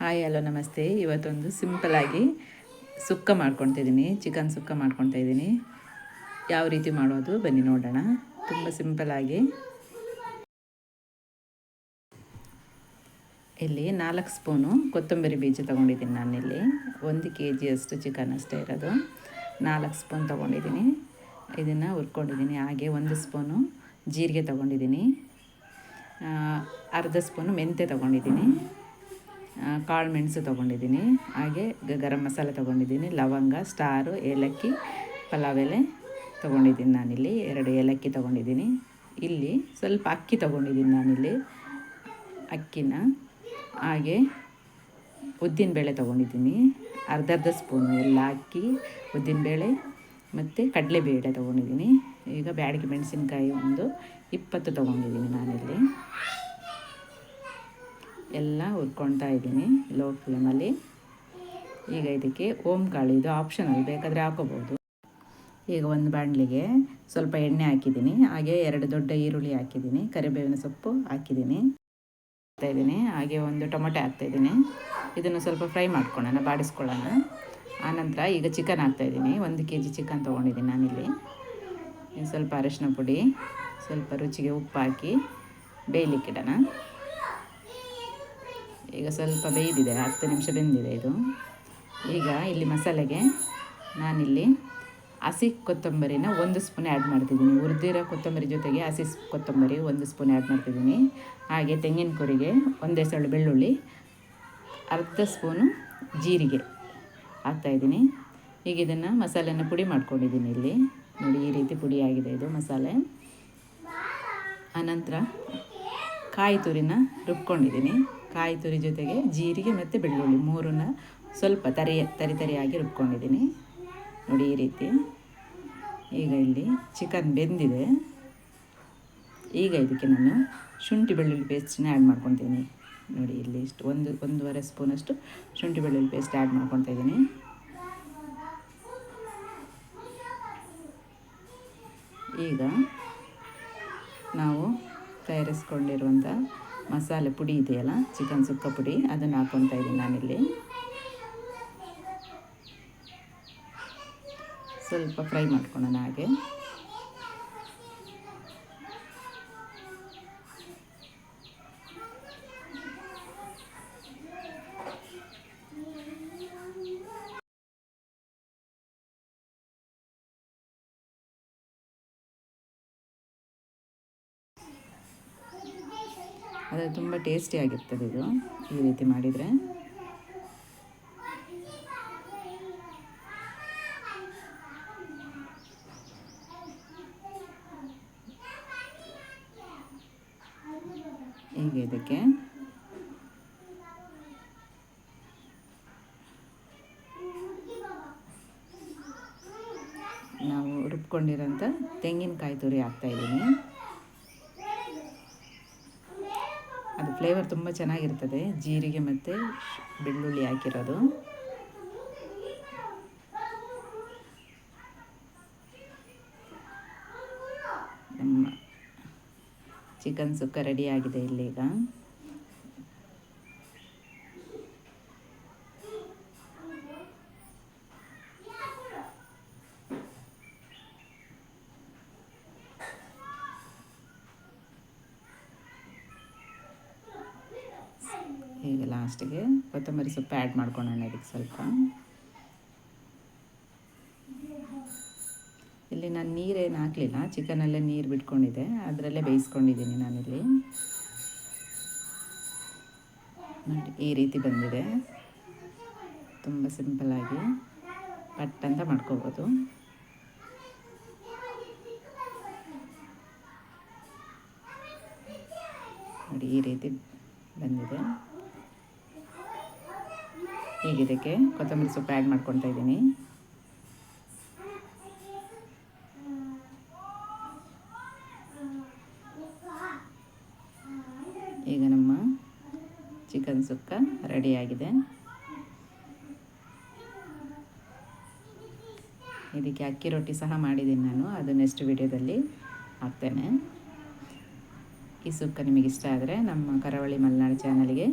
Hi hello ನಮಸ್ತೆ. ಇವತ್ತೊಂದು ಸಿಂಪಲಾಗಿ ಸುಕ್ಕ ಮಾಡ್ಕೊಳ್ತಿದ್ದೀನಿ, ಚಿಕನ್ ಸುಕ್ಕ ಮಾಡ್ಕೊಳ್ತಾ ಇದ್ದೀನಿ. ಯಾವ ರೀತಿ ಮಾಡೋದು ಬನ್ನಿ ನೋಡೋಣ. ತುಂಬ ಸಿಂಪಲಾಗಿ ಇಲ್ಲಿ 4 ಸ್ಪೂನು ಕೊತ್ತಂಬರಿ ಬೀಜ ತೊಗೊಂಡಿದ್ದೀನಿ. ನಾನಿಲ್ಲಿ 1 kg ಅಷ್ಟು ಚಿಕನ್ ಅಷ್ಟೇ ಇರೋದು. 4 ಸ್ಪೂನ್ ತೊಗೊಂಡಿದ್ದೀನಿ. ಇದನ್ನು ಹುರ್ಕೊಂಡಿದ್ದೀನಿ. ಹಾಗೆ 1 ಸ್ಪೂನು ಜೀರಿಗೆ ತೊಗೊಂಡಿದ್ದೀನಿ, ಅರ್ಧ ಸ್ಪೂನು ಮೆಂತ್ಯ ತೊಗೊಂಡಿದ್ದೀನಿ, ಕಾಳು ಮೆಣಸು ತೊಗೊಂಡಿದ್ದೀನಿ, ಹಾಗೆ ಗರಂ ಮಸಾಲೆ ತೊಗೊಂಡಿದ್ದೀನಿ, ಲವಂಗ, ಸ್ಟಾರು, ಏಲಕ್ಕಿ, ಪಲಾವ್ ಎಲೆ ತೊಗೊಂಡಿದ್ದೀನಿ. ನಾನಿಲ್ಲಿ 2 ಏಲಕ್ಕಿ ತೊಗೊಂಡಿದ್ದೀನಿ. ಇಲ್ಲಿ ಸ್ವಲ್ಪ ಅಕ್ಕಿ ತೊಗೊಂಡಿದ್ದೀನಿ ನಾನಿಲ್ಲಿ ಅಕ್ಕಿನ. ಹಾಗೆ ಉದ್ದಿನಬೇಳೆ ತೊಗೊಂಡಿದ್ದೀನಿ, ಅರ್ಧ ಸ್ಪೂನು ಎಲ್ಲ ಅಕ್ಕಿ, ಉದ್ದಿನಬೇಳೆ ಮತ್ತು ಕಡಲೆಬೇಳೆ ತೊಗೊಂಡಿದ್ದೀನಿ. ಈಗ ಬ್ಯಾಡಗಿ ಮೆಣಸಿನ್ಕಾಯಿ ಒಂದು 20 ತೊಗೊಂಡಿದ್ದೀನಿ ನಾನಿಲ್ಲಿ. ಎಲ್ಲ ಹುರ್ಕೊಳ್ತಾ ಇದ್ದೀನಿ ಲೋ ಫ್ಲೇಮಲ್ಲಿ. ಈಗ ಇದಕ್ಕೆ ಕಾಳು, ಇದು ಆಪ್ಷನಲ್, ಬೇಕಾದರೆ ಹಾಕೋಬೋದು. ಈಗ ಒಂದು ಬಾಣಲಿಗೆ ಸ್ವಲ್ಪ ಎಣ್ಣೆ ಹಾಕಿದ್ದೀನಿ. ಹಾಗೆ 2 ದೊಡ್ಡ ಈರುಳ್ಳಿ ಹಾಕಿದ್ದೀನಿ, ಕರಿಬೇವಿನ ಸೊಪ್ಪು ಹಾಕಿದ್ದೀನಿ, ಹಾಗೆ ಒಂದು ಟೊಮೊಟೊ ಹಾಕ್ತಾಯಿದ್ದೀನಿ. ಇದನ್ನು ಸ್ವಲ್ಪ ಫ್ರೈ ಮಾಡ್ಕೊಳ್ಳೋಣ, ಬಾಡಿಸ್ಕೊಳ್ಳೋಣ. ಆನಂತರ ಈಗ ಚಿಕನ್ ಹಾಕ್ತಾಯಿದ್ದೀನಿ. 1 kg ಚಿಕನ್ ತೊಗೊಂಡಿದ್ದೀನಿ ನಾನಿಲ್ಲಿ. ಸ್ವಲ್ಪ ಅರಿಶಿನ ಪುಡಿ, ಸ್ವಲ್ಪ ರುಚಿಗೆ ಉಪ್ಪು ಹಾಕಿ ಬೇಯಲಿಕ್ಕಿಡೋಣ. ಈಗ ಸ್ವಲ್ಪ ಬೇಯ್ದಿದೆ, 10 ನಿಮಿಷ ಬೆಂದಿದೆ ಇದು. ಈಗ ಇಲ್ಲಿ ಮಸಾಲೆಗೆ ನಾನಿಲ್ಲಿ ಹಸಿ ಕೊತ್ತಂಬರಿನ 1 ಸ್ಪೂನ್ ಆ್ಯಡ್ ಮಾಡ್ತಿದ್ದೀನಿ. ಹುರಿದಿರೋ ಕೊತ್ತಂಬರಿ ಜೊತೆಗೆ ಹಸಿ ಕೊತ್ತಂಬರಿ 1 ಸ್ಪೂನ್ ಆ್ಯಡ್ ಮಾಡ್ತಿದ್ದೀನಿ. ಹಾಗೆ ತೆಂಗಿನ ತುರಿಗೆ 1 ಎಸಳು ಬೆಳ್ಳುಳ್ಳಿ, ಅರ್ಧ ಸ್ಪೂನು ಜೀರಿಗೆ ಹಾಕ್ತಾಯಿದ್ದೀನಿ. ಈಗ ಇದನ್ನು ಮಸಾಲೆನ ಪುಡಿ ಮಾಡ್ಕೊಂಡಿದ್ದೀನಿ. ಇಲ್ಲಿ ನೋಡಿ, ಈ ರೀತಿ ಪುಡಿ ಆಗಿದೆ ಇದು ಮಸಾಲೆ. ಆನಂತರ ಕಾಯಿ ತುರಿನ ರುಬ್ಕೊಂಡಿದ್ದೀನಿ. ಕಾಯಿ ತುರಿ ಜೊತೆಗೆ ಜೀರಿಗೆ ಮತ್ತು ಬೆಳ್ಳುಳ್ಳಿ 3ನ್ನ ಸ್ವಲ್ಪ ತರಿಯಾಗಿ ರುಬ್ಕೊಂಡಿದ್ದೀನಿ. ನೋಡಿ ಈ ರೀತಿ. ಈಗ ಇಲ್ಲಿ ಚಿಕನ್ ಬೆಂದಿದೆ. ಈಗ ಇದಕ್ಕೆ ನಾನು ಶುಂಠಿ ಬೆಳ್ಳುಳ್ಳಿ ಪೇಸ್ಟನ್ನ ಆ್ಯಡ್ ಮಾಡ್ಕೊತೀನಿ. ನೋಡಿ ಇಲ್ಲಿ ಇಷ್ಟು 1-1.5 ಸ್ಪೂನಷ್ಟು ಶುಂಠಿ ಬೆಳ್ಳುಳ್ಳಿ ಪೇಸ್ಟ್ ಆ್ಯಡ್ ಮಾಡ್ಕೊತಾ ಇದ್ದೀನಿ. ಈಗ ನಾವು ತಯಾರಿಸ್ಕೊಂಡಿರುವಂಥ ಮಸಾಲೆ ಪುಡಿ ಇದೆಯಲ್ಲ, ಚಿಕನ್ ಸುಕ್ಕ ಪುಡಿ, ಅದನ್ನು ಹಾಕ್ಕೊತಾ ಇದ್ದೀನಿ ನಾನಿಲ್ಲಿ. ಸ್ವಲ್ಪ ಫ್ರೈ ಮಾಡ್ಕೊಳ್ಳೋಣ. ಹಾಗೆ ಅದು ತುಂಬ ಟೇಸ್ಟಿಯಾಗಿರ್ತದೆ ಇದು, ಈ ರೀತಿ ಮಾಡಿದರೆ. ಈಗ ಇದಕ್ಕೆ ನಾವು ರುಬ್ಕೊಂಡಿರೋಂಥ ತೆಂಗಿನಕಾಯಿ ತುರಿ ಹಾಕ್ತಾಯಿದ್ದೀನಿ. ಅದು ಫ್ಲೇವರ್ ತುಂಬ ಚೆನ್ನಾಗಿರ್ತದೆ, ಜೀರಿಗೆ ಮತ್ತು ಬೆಳ್ಳುಳ್ಳಿ ಹಾಕಿರೋದು. ನಮ್ಮ ಚಿಕನ್ ಸುಕ್ಕ ರೆಡಿಯಾಗಿದೆ ಇಲ್ಲೀಗ. ಈಗ ಲಾಸ್ಟಿಗೆ ಕೊತ್ತಂಬರಿ ಸೊಪ್ಪು ಆ್ಯಡ್ ಮಾಡ್ಕೊಳ್ಳೋಣ ಇದಕ್ಕೆ ಸ್ವಲ್ಪ. ಇಲ್ಲಿ ನಾನು ನೀರೇನು ಹಾಕಲಿಲ್ಲ, ಚಿಕನಲ್ಲೇ ನೀರು ಬಿಟ್ಕೊಂಡಿದೆ, ಅದರಲ್ಲೇ ಬೇಯಿಸ್ಕೊಂಡಿದ್ದೀನಿ ನಾನಿಲ್ಲಿ. ನೋಡಿ ಈ ರೀತಿ ಬಂದಿದೆ. ತುಂಬ ಸಿಂಪಲಾಗಿ ಪಟ್ ಅಂತ ಮಾಡ್ಕೋಬೋದು. ನೋಡಿ ಈ ರೀತಿ ಬಂದಿದೆ. ಈಗ ಇದಕ್ಕೆ ಕೊತ್ತಂಬರಿ ಸೊಪ್ಪು ಆ್ಯಡ್ ಮಾಡ್ಕೊತಾ ಇದ್ದೀನಿ. ಈಗ ನಮ್ಮ ಚಿಕನ್ ಸುಕ್ಕ ರೆಡಿಯಾಗಿದೆ. ಇದಕ್ಕೆ ಅಕ್ಕಿ ರೊಟ್ಟಿ ಸಹ ಮಾಡಿದ್ದೀನಿ ನಾನು, ಅದು ನೆಕ್ಸ್ಟ್ ವಿಡಿಯೋದಲ್ಲಿ ಹಾಕ್ತೇನೆ. ಈ ಸುಕ್ಕ ನಿಮಗೆ ಇಷ್ಟ ಆದರೆ ನಮ್ಮ ಕರಾವಳಿ ಮಲೆನಾಡು ಚಾನಲ್ಗೆ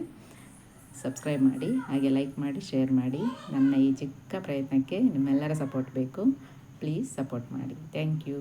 ಸಬ್ಸ್ಕ್ರೈಬ್ ಮಾಡಿ, ಹಾಗೆ ಲೈಕ್ ಮಾಡಿ, ಶೇರ್ ಮಾಡಿ. ನನ್ನ ಈ ಚಿಕ್ಕ ಪ್ರಯತ್ನಕ್ಕೆ ನಿಮ್ಮೆಲ್ಲರ ಸಪೋರ್ಟ್ ಬೇಕು. ಪ್ಲೀಸ್ ಸಪೋರ್ಟ್ ಮಾಡಿ. Thank you.